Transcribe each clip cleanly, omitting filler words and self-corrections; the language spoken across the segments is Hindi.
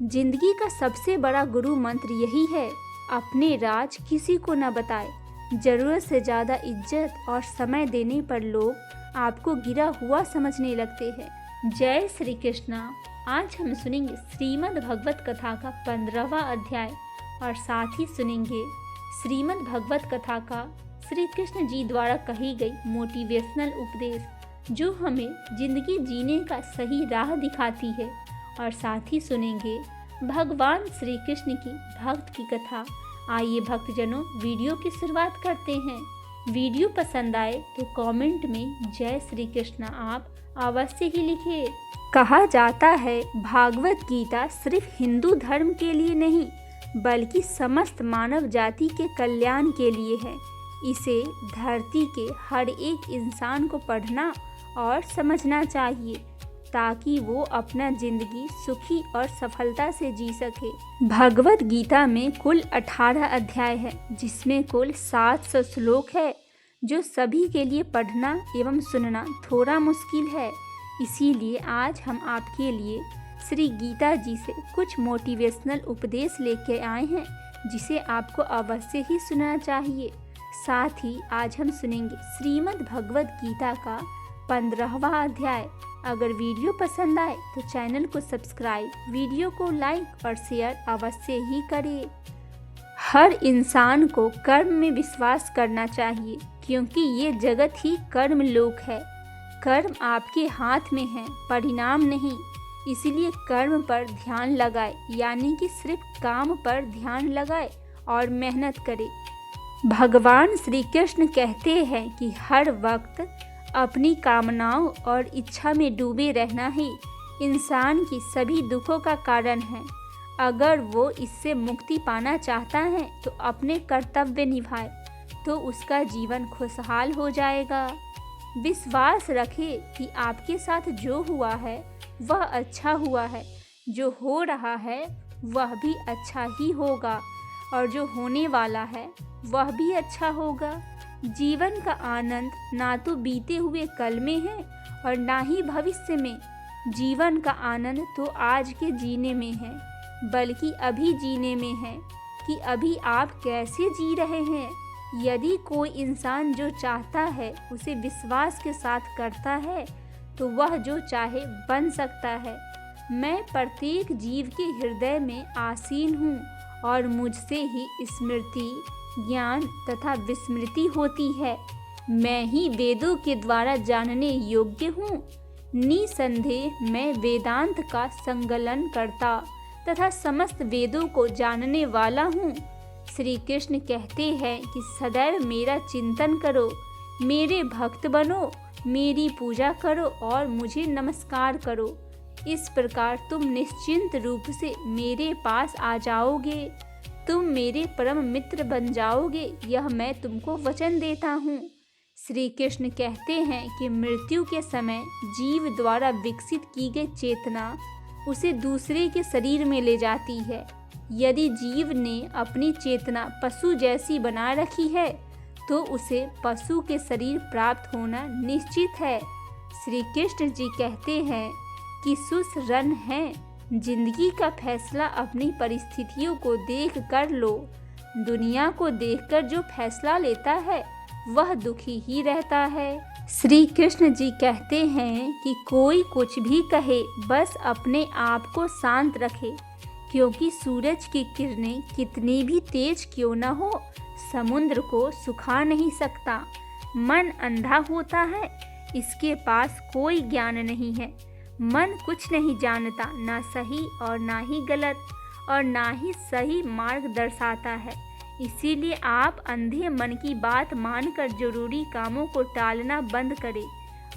जिंदगी का सबसे बड़ा गुरु मंत्र यही है, अपने राज किसी को न बताए। जरूरत से ज़्यादा इज्जत और समय देने पर लोग आपको गिरा हुआ समझने लगते हैं। जय श्री कृष्णा। आज हम सुनेंगे श्रीमद् भगवत कथा का 15वां अध्याय और साथ ही सुनेंगे श्रीमद् भगवत कथा का श्री कृष्ण जी द्वारा कही गई मोटिवेशनल उपदेश, जो हमें जिंदगी जीने का सही राह दिखाती है। और साथ ही सुनेंगे भगवान श्री कृष्ण की भक्त की कथा। आइए भक्तजनों, वीडियो की शुरुआत करते हैं। वीडियो पसंद आए तो कमेंट में जय श्री कृष्ण आप अवश्य ही लिखिए। कहा जाता है भागवत गीता सिर्फ हिंदू धर्म के लिए नहीं, बल्कि समस्त मानव जाति के कल्याण के लिए है। इसे धरती के हर एक इंसान को पढ़ना और समझना चाहिए, ताकि वो अपना जिंदगी सुखी और सफलता से जी सके। भगवत गीता में कुल 18 अध्याय है, जिसमें कुल 700 श्लोक है, जो सभी के लिए पढ़ना एवं सुनना थोड़ा मुश्किल है। इसीलिए आज हम आपके लिए श्री गीता जी से कुछ मोटिवेशनल उपदेश लेके आए हैं, जिसे आपको अवश्य ही सुनना चाहिए। साथ ही आज हम सुनेंगे श्रीमद् भगवत गीता का 15वां अध्याय। अगर वीडियो पसंद आए तो चैनल को सब्सक्राइब, वीडियो को लाइक और शेयर अवश्य ही करें। हर इंसान को कर्म में विश्वास करना चाहिए, क्योंकि ये जगत ही कर्म लोक है। कर्म आपके हाथ में है, परिणाम नहीं। इसलिए कर्म पर ध्यान लगाए, यानी कि सिर्फ काम पर ध्यान लगाए और मेहनत करे। भगवान श्री कृष्ण कहते हैं कि हर वक्त अपनी कामनाओं और इच्छा में डूबे रहना ही इंसान की सभी दुखों का कारण है। अगर वो इससे मुक्ति पाना चाहता है तो अपने कर्तव्य निभाए, तो उसका जीवन खुशहाल हो जाएगा। विश्वास रखे कि आपके साथ जो हुआ है वह अच्छा हुआ है, जो हो रहा है वह भी अच्छा ही होगा, और जो होने वाला है वह भी अच्छा होगा। जीवन का आनंद ना तो बीते हुए कल में है और ना ही भविष्य में। जीवन का आनंद तो आज के जीने में है, बल्कि अभी जीने में है कि अभी आप कैसे जी रहे हैं। यदि कोई इंसान जो चाहता है उसे विश्वास के साथ करता है, तो वह जो चाहे बन सकता है। मैं प्रत्येक जीव के हृदय में आसीन हूँ और मुझसे ही स्मृति, ज्ञान तथा विस्मृति होती है। मैं ही वेदों के द्वारा जानने योग्य हूँ। निसंदेह मैं वेदांत का संकलन करता तथा समस्त वेदों को जानने वाला हूँ। श्री कृष्ण कहते हैं कि सदैव मेरा चिंतन करो, मेरे भक्त बनो, मेरी पूजा करो और मुझे नमस्कार करो। इस प्रकार तुम निश्चिंत रूप से मेरे पास आ जाओगे। तुम मेरे परम मित्र बन जाओगे, यह मैं तुमको वचन देता हूँ। श्री कृष्ण कहते हैं कि मृत्यु के समय जीव द्वारा विकसित की गई चेतना उसे दूसरे के शरीर में ले जाती है। यदि जीव ने अपनी चेतना पशु जैसी बना रखी है, तो उसे पशु के शरीर प्राप्त होना निश्चित है। श्री कृष्ण जी कहते हैं कि सुस रन है। जिंदगी का फैसला अपनी परिस्थितियों को देख कर लो। दुनिया को देखकर जो फैसला लेता है वह दुखी ही रहता है। श्री कृष्ण जी कहते हैं कि कोई कुछ भी कहे, बस अपने आप को शांत रखे, क्योंकि सूरज की किरणें कितनी भी तेज क्यों न हो, समुद्र को सुखा नहीं सकता। मन अंधा होता है, इसके पास कोई ज्ञान नहीं है। मन कुछ नहीं जानता, ना सही और ना ही गलत, और ना ही सही मार्ग दर्शाता है। इसीलिए आप अंधे मन की बात मानकर जरूरी कामों को टालना बंद करें।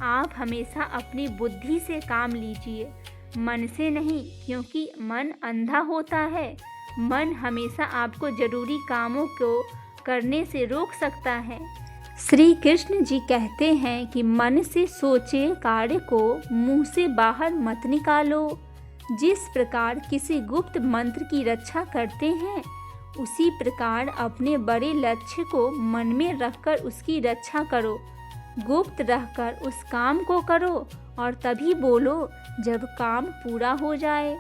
आप हमेशा अपनी बुद्धि से काम लीजिए, मन से नहीं, क्योंकि मन अंधा होता है। मन हमेशा आपको जरूरी कामों को करने से रोक सकता है। श्री कृष्ण जी कहते हैं कि मन से सोचे कार्य को मुंह से बाहर मत निकालो। जिस प्रकार किसी गुप्त मंत्र की रक्षा करते हैं, उसी प्रकार अपने बड़े लक्ष्य को मन में रखकर उसकी रक्षा करो। गुप्त रहकर उस काम को करो और तभी बोलो जब काम पूरा हो जाए।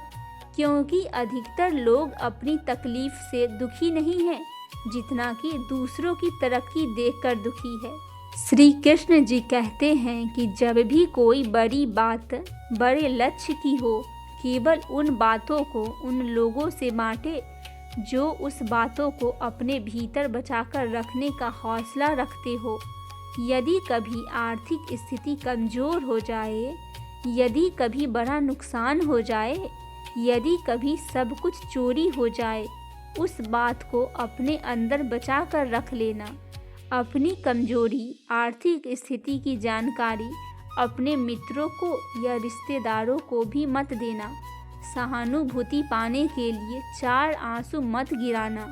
क्योंकि अधिकतर लोग अपनी तकलीफ से दुखी नहीं हैं, जितना कि दूसरों की तरक्की देखकर दुखी है। श्री कृष्ण जी कहते हैं कि जब भी कोई बड़ी बात बड़े लक्ष्य की हो, केवल उन बातों को उन लोगों से बांटे जो उस बातों को अपने भीतर बचाकर रखने का हौसला रखते हो। यदि कभी आर्थिक स्थिति कमज़ोर हो जाए, यदि कभी बड़ा नुकसान हो जाए, यदि कभी सब कुछ चोरी हो जाए, उस बात को अपने अंदर बचा कर रख लेना। अपनी कमजोरी, आर्थिक स्थिति की जानकारी अपने मित्रों को या रिश्तेदारों को भी मत देना। सहानुभूति पाने के लिए 4 आंसू मत गिराना।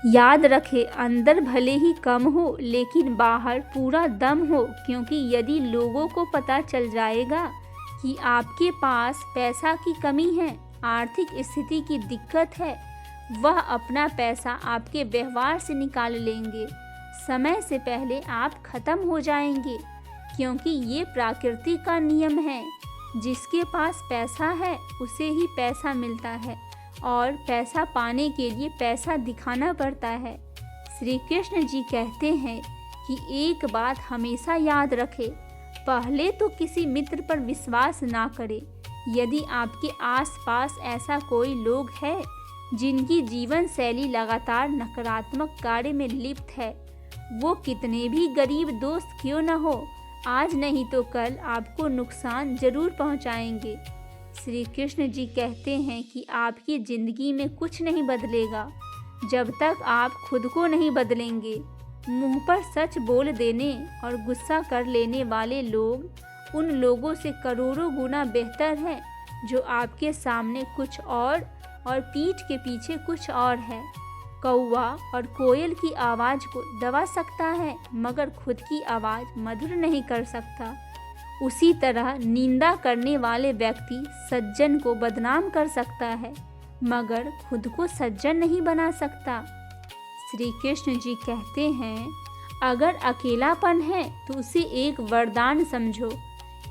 याद रखे, अंदर भले ही कम हो लेकिन बाहर पूरा दम हो, क्योंकि यदि लोगों को पता चल जाएगा कि आपके पास पैसा की कमी है, आर्थिक स्थिति की दिक्कत है, वह अपना पैसा आपके व्यवहार से निकाल लेंगे। समय से पहले आप खत्म हो जाएंगे, क्योंकि ये प्रकृति का नियम है। जिसके पास पैसा है उसे ही पैसा मिलता है, और पैसा पाने के लिए पैसा दिखाना पड़ता है। श्री कृष्ण जी कहते हैं कि एक बात हमेशा याद रखें, पहले तो किसी मित्र पर विश्वास ना करें। यदि आपके आसपास ऐसा कोई लोग है जिनकी जीवन शैली लगातार नकारात्मक कार्य में लिप्त है, वो कितने भी गरीब दोस्त क्यों न हो, आज नहीं तो कल आपको नुकसान जरूर पहुंचाएंगे। श्री कृष्ण जी कहते हैं कि आपकी ज़िंदगी में कुछ नहीं बदलेगा जब तक आप खुद को नहीं बदलेंगे। मुंह पर सच बोल देने और गुस्सा कर लेने वाले लोग उन लोगों से करोड़ों गुना बेहतर हैं जो आपके सामने कुछ और पीठ के पीछे कुछ और है। कौवा और कोयल की आवाज़ को दबा सकता है, मगर खुद की आवाज़ मधुर नहीं कर सकता। उसी तरह निंदा करने वाले व्यक्ति सज्जन को बदनाम कर सकता है, मगर खुद को सज्जन नहीं बना सकता। श्री कृष्ण जी कहते हैं, अगर अकेलापन है तो उसे एक वरदान समझो,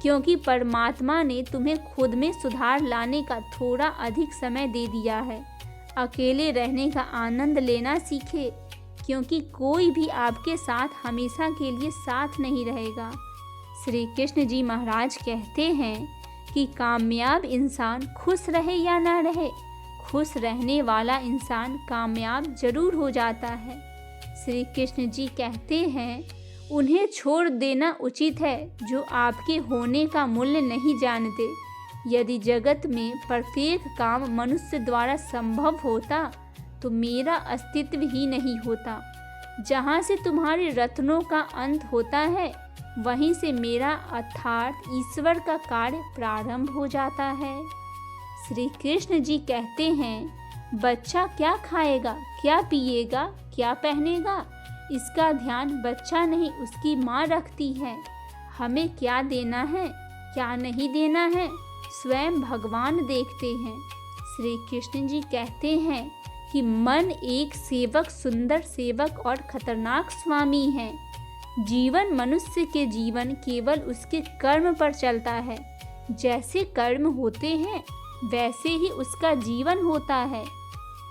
क्योंकि परमात्मा ने तुम्हें खुद में सुधार लाने का थोड़ा अधिक समय दे दिया है। अकेले रहने का आनंद लेना सीखे, क्योंकि कोई भी आपके साथ हमेशा के लिए साथ नहीं रहेगा। श्री कृष्ण जी महाराज कहते हैं कि कामयाब इंसान खुश रहे या ना रहे, खुश रहने वाला इंसान कामयाब जरूर हो जाता है। श्री कृष्ण जी कहते हैं, उन्हें छोड़ देना उचित है जो आपके होने का मूल्य नहीं जानते। यदि जगत में प्रत्येक काम मनुष्य द्वारा संभव होता तो मेरा अस्तित्व ही नहीं होता। जहाँ से तुम्हारे रत्नों का अंत होता है, वहीं से मेरा अर्थात ईश्वर का कार्य प्रारंभ हो जाता है। श्री कृष्ण जी कहते हैं, बच्चा क्या खाएगा, क्या पिएगा, क्या पहनेगा, इसका ध्यान बच्चा नहीं उसकी माँ रखती है। हमें क्या देना है, क्या नहीं देना है, स्वयं भगवान देखते हैं। श्री कृष्ण जी कहते हैं कि मन एक सेवक, सुंदर सेवक और खतरनाक स्वामी है। जीवन मनुष्य के जीवन केवल उसके कर्म पर चलता है। जैसे कर्म होते हैं वैसे ही उसका जीवन होता है।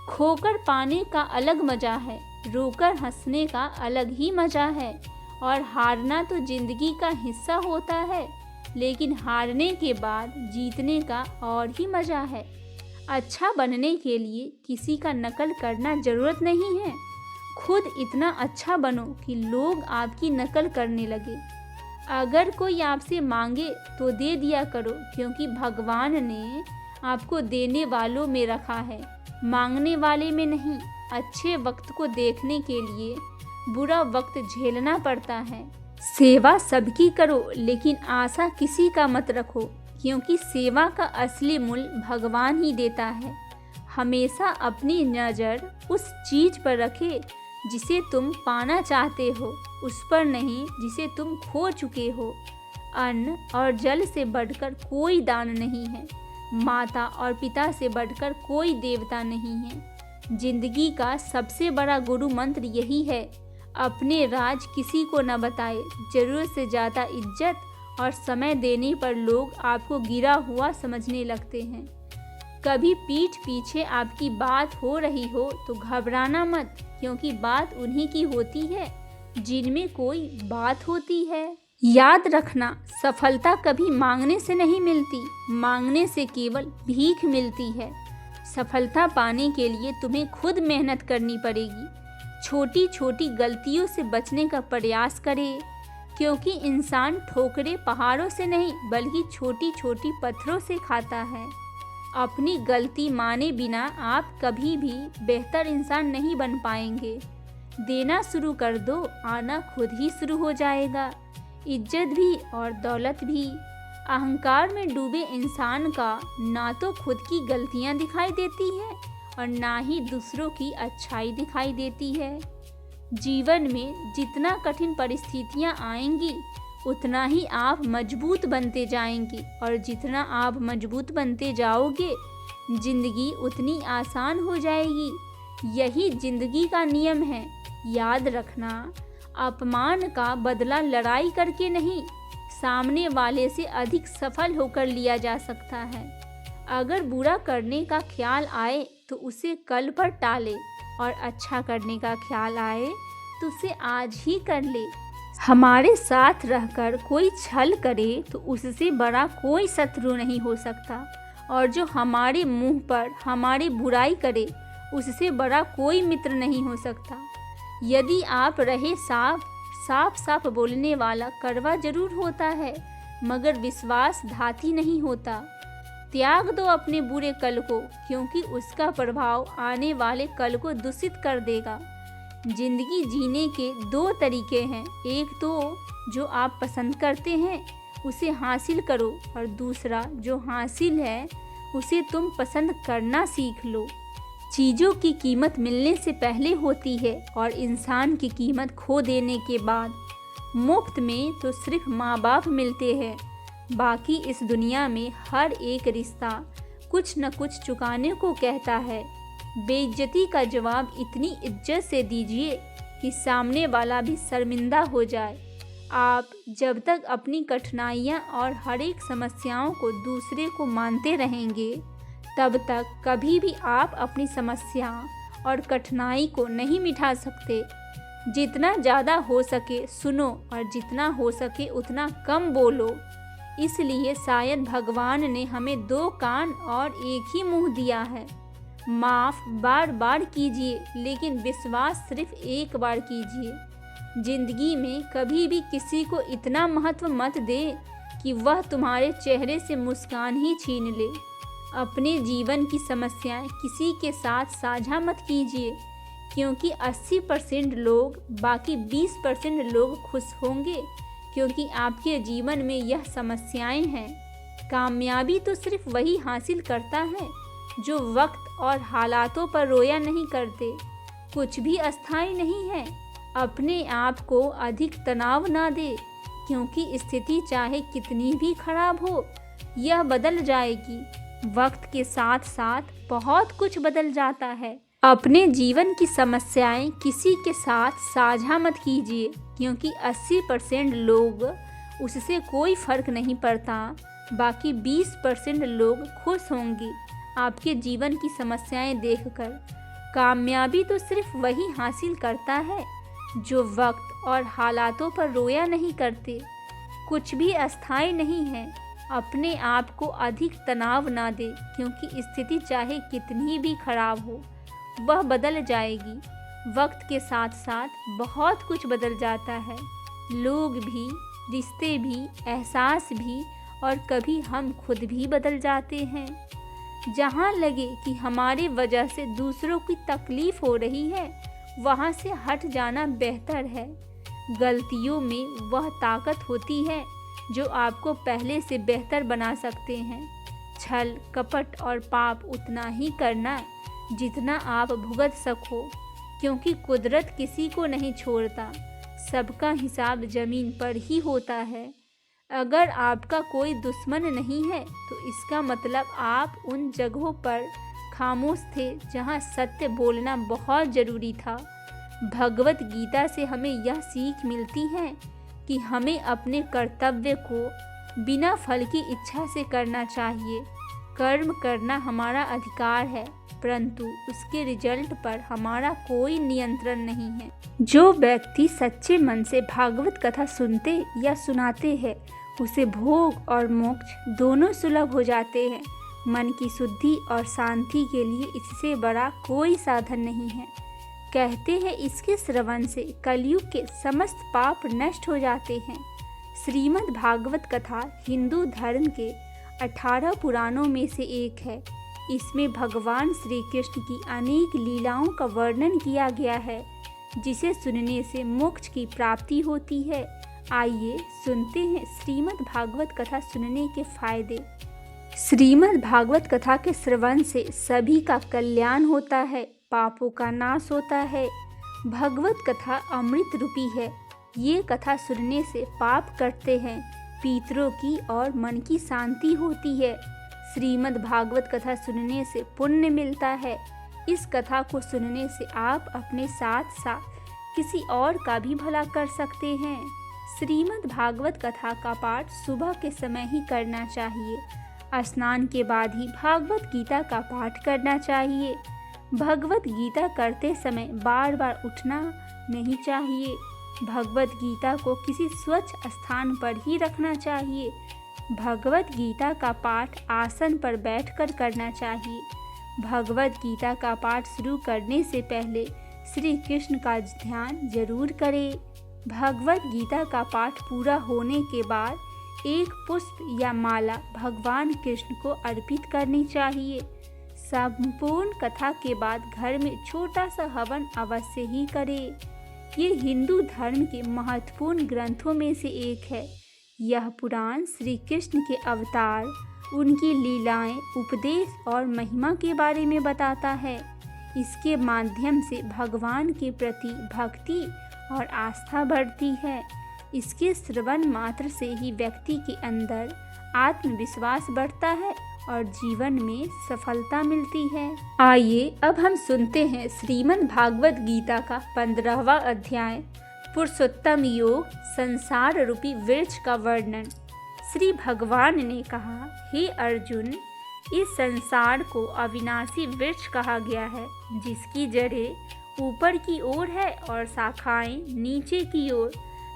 खोकर पाने का अलग मजा है, रोकर हंसने का अलग ही मजा है। और हारना तो जिंदगी का हिस्सा होता है, लेकिन हारने के बाद जीतने का और ही मजा है। अच्छा बनने के लिए किसी का नकल करना जरूरत नहीं है। खुद इतना अच्छा बनो कि लोग आपकी नकल करने लगे। अगर कोई आपसे मांगे तो दे दिया करो, क्योंकि भगवान ने आपको देने वालों में रखा है, मांगने वाले में नहीं। अच्छे वक्त को देखने के लिए बुरा वक्त झेलना पड़ता है। सेवा सबकी करो, लेकिन आशा किसी का मत रखो, क्योंकि सेवा का असली मूल्य भगवान ही देता है। हमेशा अपनी नज़र उस चीज़ पर रखे जिसे तुम पाना चाहते हो, उस पर नहीं जिसे तुम खो चुके हो। अन्न और जल से बढ़कर कोई दान नहीं है, माता और पिता से बढ़कर कोई देवता नहीं है। जिंदगी का सबसे बड़ा गुरु मंत्र यही है, अपने राज किसी को न बताए। जरूरत से ज़्यादा इज्जत और समय देने पर लोग आपको गिरा हुआ समझने लगते हैं। कभी पीठ पीछे आपकी बात हो रही हो तो घबराना मत, क्योंकि बात उन्हीं की होती है जिनमें कोई बात होती है। याद रखना, सफलता कभी मांगने से नहीं मिलती, मांगने से केवल भीख मिलती है। सफलता पाने के लिए तुम्हें खुद मेहनत करनी पड़ेगी। छोटी छोटी गलतियों से बचने का प्रयास करें, क्योंकि इंसान ठोकरें पहाड़ों से नहीं बल्कि छोटी छोटी पत्थरों से खाता है। अपनी गलती माने बिना आप कभी भी बेहतर इंसान नहीं बन पाएंगे। देना शुरू कर दो, आना खुद ही शुरू हो जाएगा, इज्जत भी और दौलत भी। अहंकार में डूबे इंसान का ना तो खुद की गलतियां दिखाई देती है और ना ही दूसरों की अच्छाई दिखाई देती है। जीवन में जितना कठिन परिस्थितियां आएंगी उतना ही आप मजबूत बनते जाएंगे, और जितना आप मजबूत बनते जाओगे जिंदगी उतनी आसान हो जाएगी। यही जिंदगी का नियम है। याद रखना, अपमान का बदला लड़ाई करके नहीं, सामने वाले से अधिक सफल होकर लिया जा सकता है। अगर बुरा करने का ख्याल आए तो उसे कल पर टाले, और अच्छा करने का ख्याल आए तो उसे आज ही कर ले। हमारे साथ रहकर कोई छल करे तो उससे बड़ा कोई शत्रु नहीं हो सकता, और जो हमारे मुंह पर हमारी बुराई करे उससे बड़ा कोई मित्र नहीं हो सकता। यदि आप रहे साफ साफ बोलने वाला कड़वा जरूर होता है, मगर विश्वास घाती नहीं होता। त्याग दो अपने बुरे कल को, क्योंकि उसका प्रभाव आने वाले कल को दूषित कर देगा। जिंदगी जीने के दो तरीके हैं, एक तो जो आप पसंद करते हैं उसे हासिल करो, और दूसरा जो हासिल है उसे तुम पसंद करना सीख लो। चीज़ों की कीमत मिलने से पहले होती है, और इंसान की कीमत खो देने के बाद। मुफ्त में तो सिर्फ माँ बाप मिलते हैं, बाकी इस दुनिया में हर एक रिश्ता कुछ न कुछ चुकाने को कहता है। बेइज्जती का जवाब इतनी इज्जत से दीजिए कि सामने वाला भी शर्मिंदा हो जाए। आप जब तक अपनी कठिनाइयाँ और हर एक समस्याओं को दूसरे को मानते रहेंगे, तब तक कभी भी आप अपनी समस्या और कठिनाई को नहीं मिटा सकते। जितना ज़्यादा हो सके सुनो, और जितना हो सके उतना कम बोलो। इसलिए शायद भगवान ने हमें दो कान और एक ही मुंह दिया है। माफ़ बार बार कीजिए, लेकिन विश्वास सिर्फ एक बार कीजिए। जिंदगी में कभी भी किसी को इतना महत्व मत दे कि वह तुम्हारे चेहरे से मुस्कान ही छीन ले। अपने जीवन की समस्याएं किसी के साथ साझा मत कीजिए, क्योंकि 80% लोग, बाकी 20% लोग खुश होंगे, क्योंकि आपके जीवन में यह समस्याएं हैं। कामयाबी तो सिर्फ वही हासिल करता है जो वक्त और हालातों पर रोया नहीं करते। कुछ भी अस्थायी नहीं है। अपने आप को अधिक तनाव ना दे, क्योंकि स्थिति चाहे कितनी भी खराब हो यह बदल जाएगी। वक्त के साथ साथ बहुत कुछ बदल जाता है। अपने जीवन की समस्याएं किसी के साथ साझा मत कीजिए, क्योंकि 80% लोग उससे कोई फर्क नहीं पड़ता, बाकी 20% लोग खुश होंगे आपके जीवन की समस्याएं देखकर। कामयाबी तो सिर्फ वही हासिल करता है जो वक्त और हालातों पर रोया नहीं करते। कुछ भी अस्थायी नहीं है। अपने आप को अधिक तनाव ना दे, क्योंकि स्थिति चाहे कितनी भी खराब हो वह बदल जाएगी। वक्त के साथ साथ बहुत कुछ बदल जाता है। लोग भी, रिश्ते भी, एहसास भी, और कभी हम खुद भी बदल जाते हैं। जहाँ लगे कि हमारी वजह से दूसरों की तकलीफ हो रही है, वहाँ से हट जाना बेहतर है। गलतियों में वह ताकत होती है जो आपको पहले से बेहतर बना सकते हैं। छल, कपट और पाप उतना ही करना जितना आप भुगत सको, क्योंकि कुदरत किसी को नहीं छोड़ता। सबका हिसाब जमीन पर ही होता है। अगर आपका कोई दुश्मन नहीं है तो इसका मतलब आप उन जगहों पर खामोश थे जहां सत्य बोलना बहुत ज़रूरी था। भगवत गीता से हमें यह सीख मिलती है कि हमें अपने कर्तव्य को बिना फल की इच्छा से करना चाहिए। कर्म करना हमारा अधिकार है, परंतु उसके रिजल्ट पर हमारा कोई नियंत्रण नहीं है। जो व्यक्ति सच्चे मन से भागवत कथा सुनते या सुनाते हैं, उसे भोग और मोक्ष दोनों सुलभ हो जाते हैं। मन की शुद्धि और शांति के लिए इससे बड़ा कोई साधन नहीं है। कहते हैं इसके श्रवण से कलयुग के समस्त पाप नष्ट हो जाते हैं। श्रीमद् भागवत कथा हिंदू धर्म के 18 पुराणों में से एक है। इसमें भगवान श्री कृष्ण की अनेक लीलाओं का वर्णन किया गया है, जिसे सुनने से मोक्ष की प्राप्ति होती है। आइए सुनते हैं श्रीमद् भागवत कथा सुनने के फायदे। श्रीमद् भागवत कथा के श्रवण से सभी का कल्याण होता है, पापों का नाश होता है। भगवत कथा अमृत रूपी है। ये कथा सुनने से पाप कटते हैं, पितरों की और मन की शांति होती है। श्रीमद् भागवत कथा सुनने से पुण्य मिलता है। इस कथा को सुनने से आप अपने साथ साथ किसी और का भी भला कर सकते हैं। श्रीमद् भागवत कथा का पाठ सुबह के समय ही करना चाहिए। स्नान के बाद ही भागवत गीता का पाठ करना चाहिए। भगवत गीता करते समय बार बार उठना नहीं चाहिए। भगवत गीता को किसी स्वच्छ स्थान पर ही रखना चाहिए। भगवत गीता का पाठ आसन पर बैठकर करना चाहिए। भगवत गीता का पाठ शुरू करने से पहले श्री कृष्ण का ध्यान जरूर करें। भगवत गीता का पाठ पूरा होने के बाद एक पुष्प या माला भगवान कृष्ण को अर्पित करनी चाहिए। संपूर्ण कथा के बाद घर में छोटा सा हवन अवश्य ही करें। ये हिंदू धर्म के महत्वपूर्ण ग्रंथों में से एक है। यह पुराण श्री कृष्ण के अवतार, उनकी लीलाएं, उपदेश और महिमा के बारे में बताता है। इसके माध्यम से भगवान के प्रति भक्ति और आस्था बढ़ती है। इसके श्रवण मात्र से ही व्यक्ति के अंदर आत्मविश्वास बढ़ता है और जीवन में सफलता मिलती है। आइए अब हम सुनते हैं श्रीमद् भागवत गीता का 15वां अध्याय, पुरुषोत्तम योग, संसार रूपी वृक्ष का वर्णन। श्री भगवान ने कहा, हे अर्जुन, इस संसार को अविनाशी वृक्ष कहा गया है, जिसकी जड़ें ऊपर की ओर है और शाखाएं नीचे की ओर,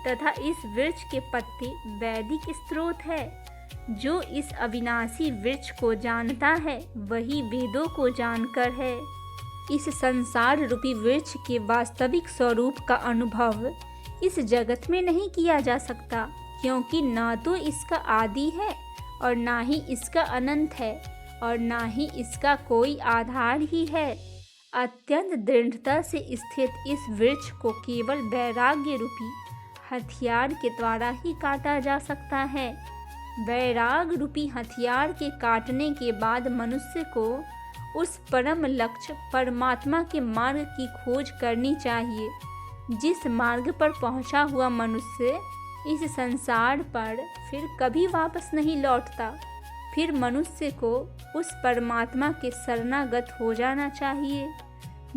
तथा इस वृक्ष के पत्ते वैदिक स्रोत है। जो इस अविनाशी वृक्ष को जानता है, वही वेदों को जानकर है। इस संसार रूपी वृक्ष के वास्तविक स्वरूप का अनुभव इस जगत में नहीं किया जा सकता, क्योंकि ना तो इसका आदि है और ना ही इसका अनंत है और ना ही इसका कोई आधार ही है। अत्यंत दृढ़ता से स्थित इस वृक्ष को केवल वैराग्य रूपी हथियार के द्वारा ही काटा जा सकता है। वैराग रूपी हथियार के काटने के बाद मनुष्य को उस परम लक्ष्य परमात्मा के मार्ग की खोज करनी चाहिए। जिस मार्ग पर पहुंचा हुआ मनुष्य इस संसार पर फिर कभी वापस नहीं लौटता। फिर मनुष्य को उस परमात्मा के शरणागत हो जाना चाहिए,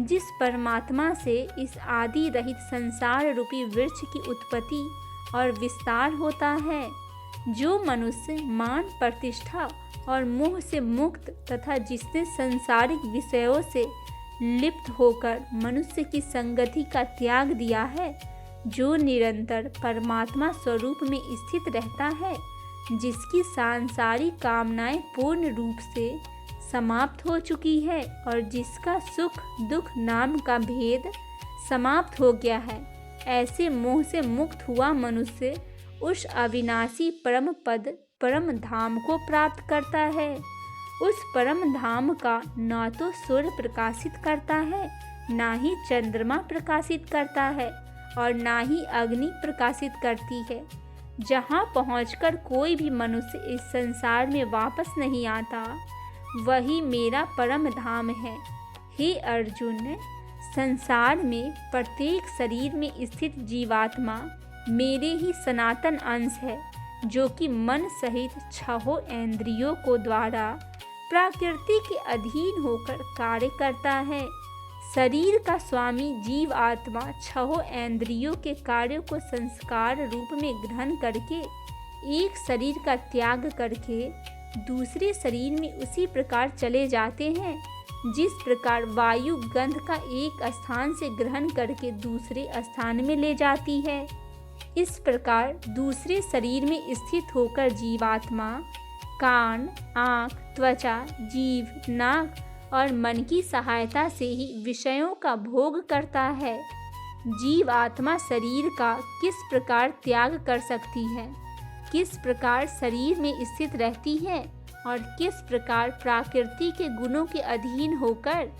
जिस परमात्मा से इस आदि रहित संसार रूपी वृक्ष की उत्पत्ति और विस्तार होता है। जो मनुष्य मान, प्रतिष्ठा और मोह से मुक्त तथा जिसने संसारिक विषयों से लिप्त होकर मनुष्य की संगति का त्याग दिया है, जो निरंतर परमात्मा स्वरूप में स्थित रहता है, जिसकी सांसारिक कामनाएं पूर्ण रूप से समाप्त हो चुकी है और जिसका सुख दुख नाम का भेद समाप्त हो गया है, ऐसे मोह से मुक्त हुआ मनुष्य उस अविनाशी परम पद परम धाम को प्राप्त करता है। उस परम धाम का ना तो सूर्य प्रकाशित करता है, ना ही चंद्रमा प्रकाशित करता है और ना ही अग्नि प्रकाशित करती है। जहाँ पहुंचकर कोई भी मनुष्य इस संसार में वापस नहीं आता, वही मेरा परम धाम है। हे अर्जुन, संसार में प्रत्येक शरीर में स्थित जीवात्मा मेरे ही सनातन अंश है, जो कि मन सहित छहों इंद्रियों को द्वारा प्रकृति के अधीन होकर कार्य करता है। शरीर का स्वामी जीव आत्मा छहों इंद्रियों के कार्यों को संस्कार रूप में ग्रहण करके एक शरीर का त्याग करके दूसरे शरीर में उसी प्रकार चले जाते हैं जिस प्रकार वायु गंध का एक स्थान से ग्रहण करके दूसरे स्थान में ले जाती है। इस प्रकार दूसरे शरीर में स्थित होकर जीवात्मा कान, आँख, त्वचा, जीभ, नाक और मन की सहायता से ही विषयों का भोग करता है। जीवात्मा शरीर का किस प्रकार त्याग कर सकती है, किस प्रकार शरीर में स्थित रहती है और किस प्रकार प्रकृति के गुणों के अधीन होकर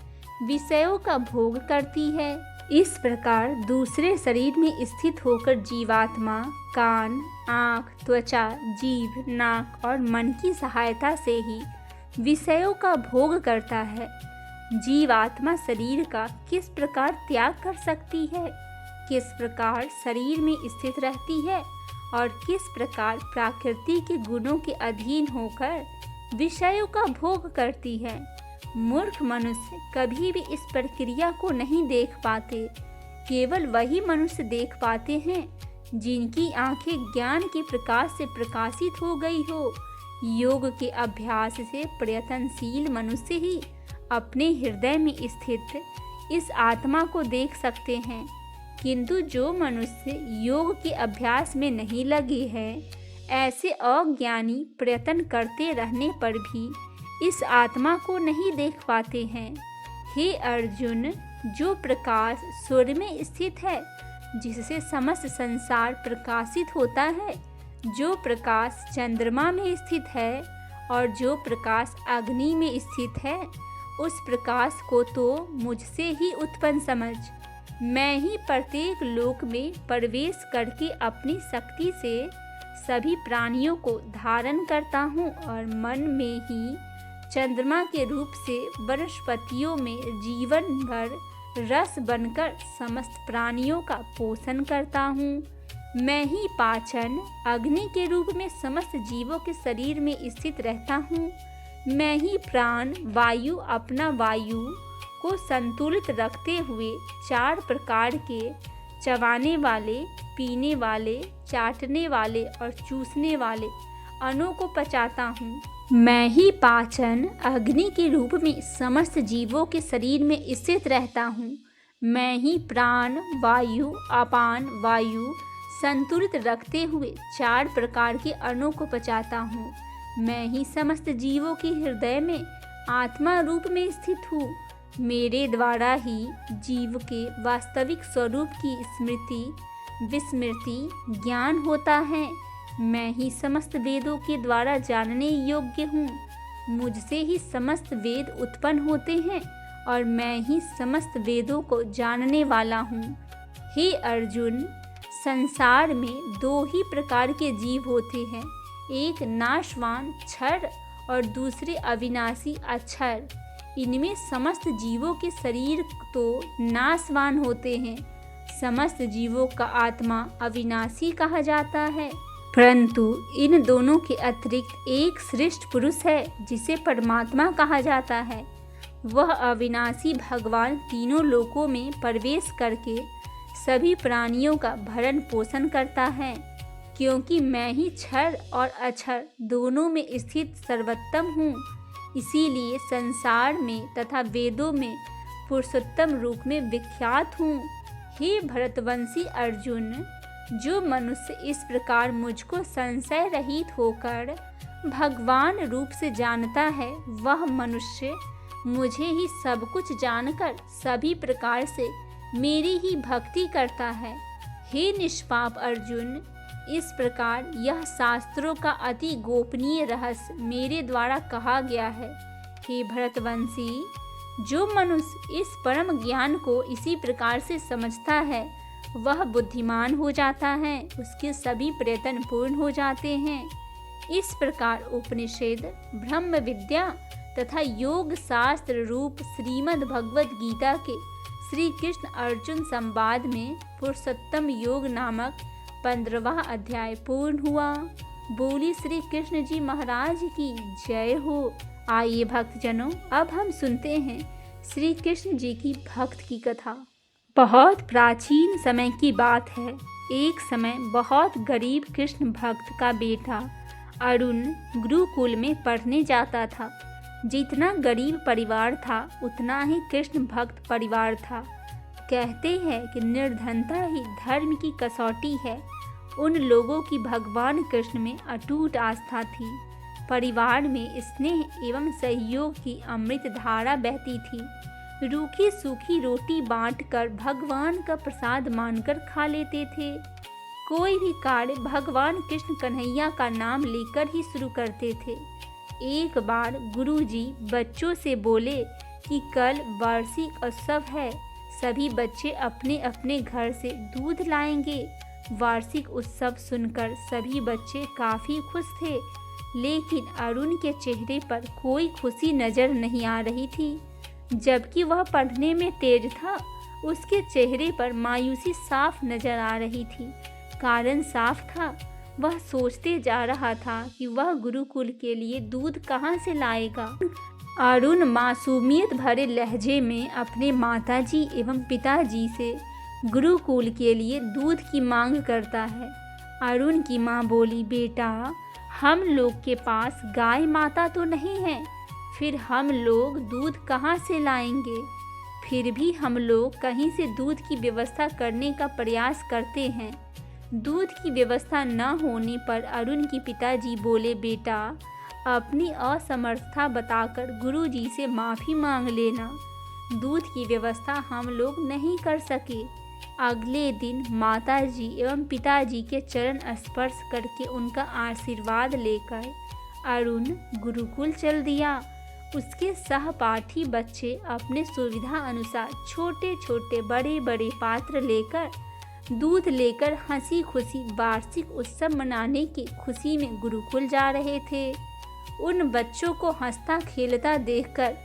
विषयों का भोग करती है। इस प्रकार दूसरे शरीर में स्थित होकर जीवात्मा कान, आँख, त्वचा, जीभ, नाक और मन की सहायता से ही विषयों का भोग करता है। जीवात्मा शरीर का किस प्रकार त्याग कर सकती है, किस प्रकार शरीर में स्थित रहती है और किस प्रकार प्रकृति के गुणों के अधीन होकर विषयों का भोग करती है। मूर्ख मनुष्य कभी भी इस प्रक्रिया को नहीं देख पाते। केवल वही मनुष्य देख पाते हैं जिनकी आंखें ज्ञान के प्रकाश से प्रकाशित हो गई हो। योग के अभ्यास से प्रयत्नशील मनुष्य ही अपने हृदय में स्थित इस आत्मा को देख सकते हैं, किंतु जो मनुष्य योग के अभ्यास में नहीं लगे हैं, ऐसे अज्ञानी प्रयत्न करते रहने पर भी इस आत्मा को नहीं देख पाते हैं। हे अर्जुन, जो प्रकाश सूर्य में स्थित है, जिससे समस्त संसार प्रकाशित होता है, जो प्रकाश चंद्रमा में स्थित है और जो प्रकाश अग्नि में स्थित है, उस प्रकाश को तो मुझसे ही उत्पन्न समझ। मैं ही प्रत्येक लोक में प्रवेश करके अपनी शक्ति से सभी प्राणियों को धारण करता हूँ और मन में ही चंद्रमा के रूप से वनस्पतियों में जीवन भर रस बनकर समस्त प्राणियों का पोषण करता हूँ। मैं ही पाचन अग्नि के रूप में समस्त जीवों के शरीर में स्थित रहता हूँ। मैं ही प्राण वायु अपना वायु को संतुलित रखते हुए 4 प्रकार के चबाने वाले, पीने वाले, चाटने वाले और चूसने वाले अणुओं को पचाता हूँ। मैं ही पाचन अग्नि के रूप में समस्त जीवों के शरीर में स्थित रहता हूँ। मैं ही प्राण वायु अपान वायु संतुलित रखते हुए 4 प्रकार के अणुओं को पचाता हूँ। मैं ही समस्त जीवों के हृदय में आत्मा रूप में स्थित हूँ। मेरे द्वारा ही जीव के वास्तविक स्वरूप की स्मृति विस्मृति ज्ञान होता है। मैं ही समस्त वेदों के द्वारा जानने योग्य हूँ। मुझसे ही समस्त वेद उत्पन्न होते हैं और मैं ही समस्त वेदों को जानने वाला हूँ। हे अर्जुन, संसार में 2 ही प्रकार के जीव होते हैं, एक नाशवान क्षर और दूसरे अविनाशी अक्षर। इनमें समस्त जीवों के शरीर तो नाशवान होते हैं। समस्त जीवों का आत्मा अविनाशी कहा जाता है, परंतु इन दोनों के अतिरिक्त एक श्रेष्ठ पुरुष है जिसे परमात्मा कहा जाता है। वह अविनाशी भगवान तीनों लोकों में प्रवेश करके सभी प्राणियों का भरण पोषण करता है। क्योंकि मैं ही क्षर और अक्षर दोनों में स्थित सर्वोत्तम हूँ, इसीलिए संसार में तथा वेदों में पुरुषोत्तम रूप में विख्यात हूँ। हे भरतवंशी अर्जुन, जो मनुष्य इस प्रकार मुझको संशय रहित होकर भगवान रूप से जानता है, वह मनुष्य मुझे ही सब कुछ जानकर सभी प्रकार से मेरी ही भक्ति करता है। हे निष्पाप अर्जुन, इस प्रकार यह शास्त्रों का अति गोपनीय रहस्य मेरे द्वारा कहा गया है। हे भरतवंशी, जो मनुष्य इस परम ज्ञान को इसी प्रकार से समझता है, वह बुद्धिमान हो जाता है, उसके सभी प्रयत्न पूर्ण हो जाते हैं। इस प्रकार उपनिषद, ब्रह्म विद्या तथा योग शास्त्र रूप श्रीमद् भगवद गीता के श्री कृष्ण अर्जुन संवाद में पुरुषोत्तम योग नामक 15वां अध्याय पूर्ण हुआ। बोली श्री कृष्ण जी महाराज की जय हो। आइए भक्तजनों, अब हम सुनते हैं श्री कृष्ण जी की भक्त की कथा। बहुत प्राचीन समय की बात है। एक समय बहुत गरीब कृष्ण भक्त का बेटा अरुण गुरुकुल में पढ़ने जाता था। जितना गरीब परिवार था उतना ही कृष्ण भक्त परिवार था। कहते हैं कि निर्धनता ही धर्म की कसौटी है। उन लोगों की भगवान कृष्ण में अटूट आस्था थी। परिवार में स्नेह एवं सहयोग की अमृत धारा बहती थी। रूखी सूखी रोटी बांटकर भगवान का प्रसाद मानकर खा लेते थे। कोई भी कार्य भगवान कृष्ण कन्हैया का नाम लेकर ही शुरू करते थे। एक बार गुरुजी बच्चों से बोले कि कल वार्षिक उत्सव है, सभी बच्चे अपने अपने घर से दूध लाएंगे। वार्षिक उत्सव सुनकर सभी बच्चे काफी खुश थे, लेकिन अरुण के चेहरे पर कोई खुशी नजर नहीं आ रही थी। जबकि वह पढ़ने में तेज था, उसके चेहरे पर मायूसी साफ नजर आ रही थी। कारण साफ था, वह सोचते जा रहा था कि वह गुरुकुल के लिए दूध कहाँ से लाएगा। अरुण मासूमियत भरे लहजे में अपने माताजी एवं पिताजी से गुरुकुल के लिए दूध की मांग करता है। अरुण की माँ बोली, बेटा, हम लोग के पास गाय माता तो नहीं है, फिर हम लोग दूध कहाँ से लाएंगे। फिर भी हम लोग कहीं से दूध की व्यवस्था करने का प्रयास करते हैं। दूध की व्यवस्था न होने पर अरुण के पिताजी बोले, बेटा, अपनी असमर्थता बताकर गुरुजी से माफ़ी मांग लेना। दूध की व्यवस्था हम लोग नहीं कर सके। अगले दिन माताजी एवं पिताजी के चरण स्पर्श करके उनका आशीर्वाद लेकर अरुण गुरुकुल चल दिया। उसके सहपाठी बच्चे अपने सुविधा अनुसार छोटे छोटे बड़े बड़े पात्र लेकर दूध लेकर हंसी खुशी वार्षिक उत्सव मनाने की खुशी में गुरुकुल जा रहे थे। उन बच्चों को हंसता खेलता देखकर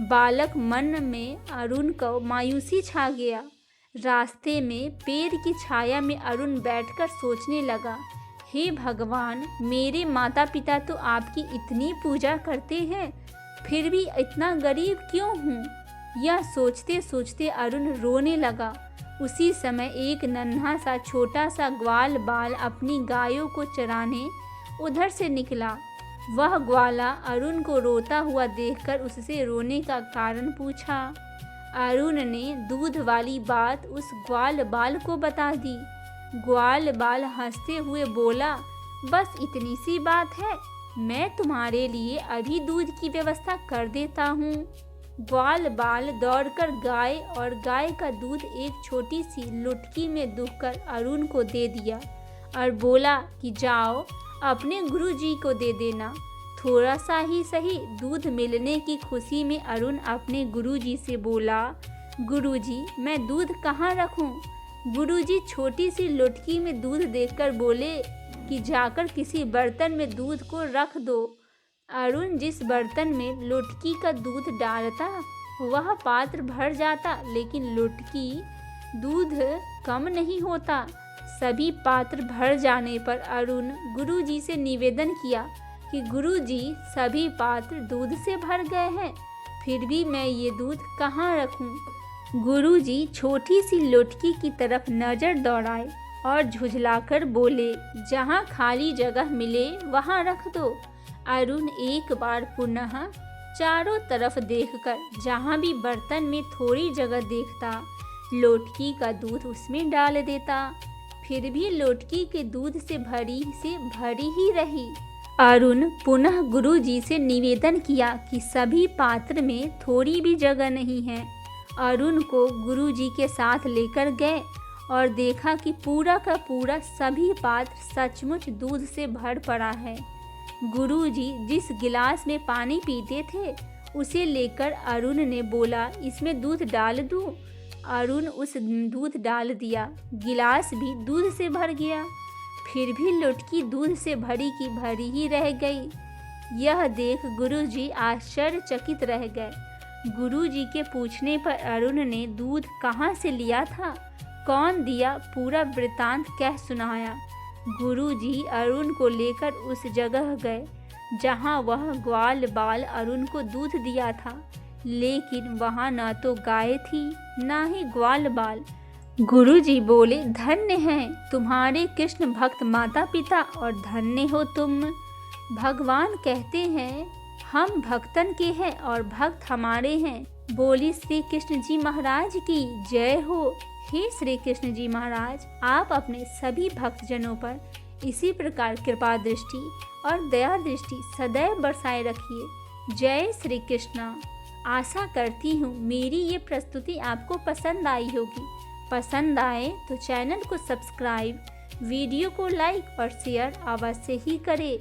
बालक मन में अरुण को मायूसी छा गया। रास्ते में पेड़ की छाया में अरुण बैठकर सोचने लगा, हे भगवान, मेरे माता पिता तो आपकी इतनी पूजा करते हैं, फिर भी इतना गरीब क्यों हूँ। यह सोचते सोचते अरुण रोने लगा। उसी समय एक नन्हा सा छोटा सा ग्वाल बाल अपनी गायों को चराने उधर से निकला। वह ग्वाला अरुण को रोता हुआ देखकर उससे रोने का कारण पूछा। अरुण ने दूध वाली बात उस ग्वाल बाल को बता दी। ग्वाल बाल हंसते हुए बोला, बस इतनी सी बात है, मैं तुम्हारे लिए अभी दूध की व्यवस्था कर देता हूँ। ग्वाल बाल दौड़कर गाय और गाय का दूध एक छोटी सी लुटकी में दूहकर अरुण को दे दिया और बोला कि जाओ अपने गुरुजी को दे देना। थोड़ा सा ही सही दूध मिलने की खुशी में अरुण अपने गुरुजी से बोला, गुरुजी, मैं दूध कहाँ रखूं? गुरुजी छोटी सी लुटकी में दूध देखकर बोले कि जाकर किसी बर्तन में दूध को रख दो। अरुण जिस बर्तन में लुटकी का दूध डालता वह पात्र भर जाता, लेकिन लुटकी दूध कम नहीं होता। सभी पात्र भर जाने पर अरुण गुरुजी से निवेदन किया कि गुरुजी, सभी पात्र दूध से भर गए हैं, फिर भी मैं ये दूध कहाँ रखूं? गुरुजी छोटी सी लुटकी की तरफ नजर दौड़ाए और झुझलाकर बोले, जहाँ खाली जगह मिले वहाँ रख दो। अरुण एक बार पुनः चारों तरफ देखकर जहाँ भी बर्तन में थोड़ी जगह देखता, लोटकी का दूध उसमें डाल देता। फिर भी लोटकी के दूध से भरी ही रही। अरुण पुनः गुरुजी से निवेदन किया कि सभी पात्र में थोड़ी भी जगह नहीं है। अरुण को गुरुजी के साथ लेकर गए और देखा कि पूरा का पूरा सभी पात्र सचमुच दूध से भर पड़ा है। गुरुजी जिस गिलास में पानी पीते थे उसे लेकर अरुण ने बोला, इसमें दूध डाल दूं? अरुण उस दूध डाल दिया। गिलास भी दूध से भर गया। फिर भी लुटकी दूध से भरी की भरी ही रह गई। यह देख गुरुजी आश्चर्यचकित रह गए। गुरुजी के पूछने पर अरुण ने दूध कहाँ से लिया था, कौन दिया, पूरा वृतांत कह सुनाया। गुरुजी अरुण को लेकर उस जगह गए जहाँ वह ग्वाल बाल अरुण को दूध दिया था, लेकिन वहाँ न तो गाय थी न ही ग्वाल बाल। गुरुजी बोले, धन्य हैं तुम्हारे कृष्ण भक्त माता पिता और धन्य हो तुम। भगवान कहते हैं, हम भक्तन के हैं और भक्त हमारे हैं। बोली श्री कृष्ण जी महाराज की जय हो। हे श्री कृष्ण जी महाराज, आप अपने सभी भक्तजनों पर इसी प्रकार कृपा दृष्टि और दया दृष्टि सदैव बरसाए रखिए। जय श्री कृष्ण। आशा करती हूँ मेरी ये प्रस्तुति आपको पसंद आई होगी। पसंद आए तो चैनल को सब्सक्राइब, वीडियो को लाइक और शेयर अवश्य ही करें।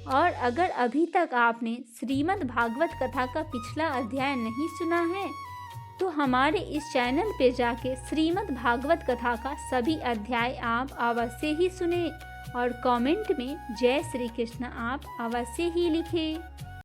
और अगर अभी तक आपने श्रीमद् भागवत कथा का पिछला अध्याय नहीं सुना है तो हमारे इस चैनल पे जाके श्रीमद् भागवत कथा का सभी अध्याय आप अवश्य ही सुने और कमेंट में जय श्री कृष्ण आप अवश्य ही लिखें।